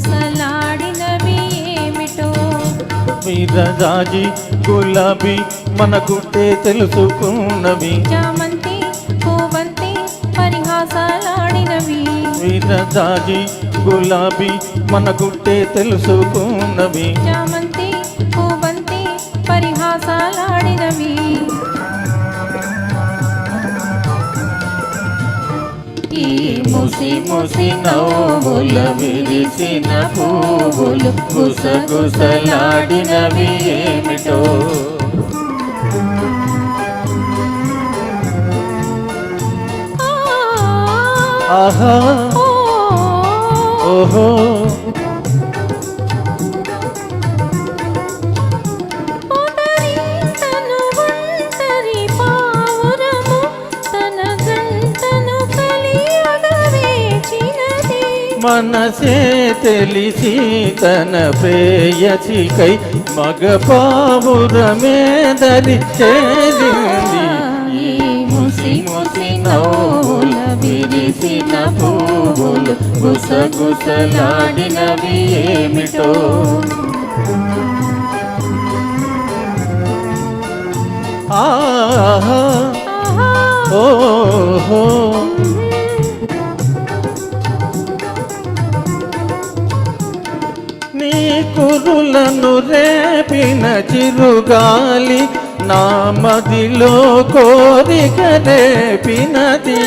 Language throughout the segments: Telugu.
గుసగుసలాడినవి ఏమిటో విరజాజి గులాబీ మన గుట్టే తెలుసుకున్నవి చామంతి కోవంతి పరిహాసాలాడినవి విరజాజి గులాబీ మన గుట్టే తెలుసుకున్నవి చామంతి కోవంతి పరిహాసాలాడినవి ఈ ముసి ముసి నవ్వుల విరిసిన పువ్వులు గుసగుసలాడినవి ఏమిటో ఆహా ఓహో మనసే తెలిసి తన ప్రేయసికై మగ పావురమే దరి చేరింది ఈ ముసి ముసి నవ్వుల విరిసిన పువ్వులు గుసగుసలాడినవి ఏమిటో ఆహా ఓహో నీ కురులను రేపిన చిరుగాలి నా మదిలో కోరిక రేపినది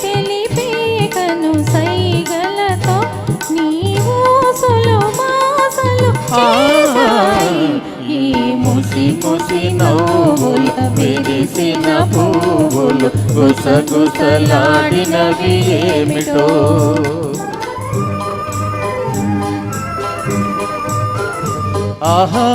తెలిపే కను సైగలతో నీవు సులుమాసలు ఈ ముసి ముసి నవ్వుల విరిసిన పువ్వులు గుసగుసలాడినవి ఏమిటో ఆహా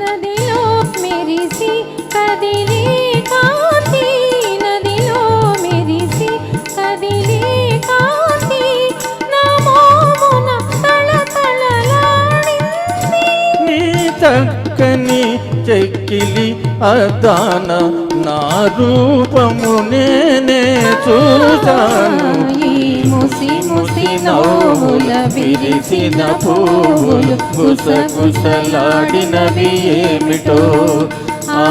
నదిలో మెరిసి కదిలే కాంతి నదిలో మెరిసి కదిలే కాంతి నమోమున తళతళలాడింది నీ చక్కని చెక్కిలి అదాన నా రూపము నేనే చూశాను ఈ ముసి ముసి నవ్వుల విరిసిన పువ్వులు గుసగుసలాడినవి ఏమిటో ఆ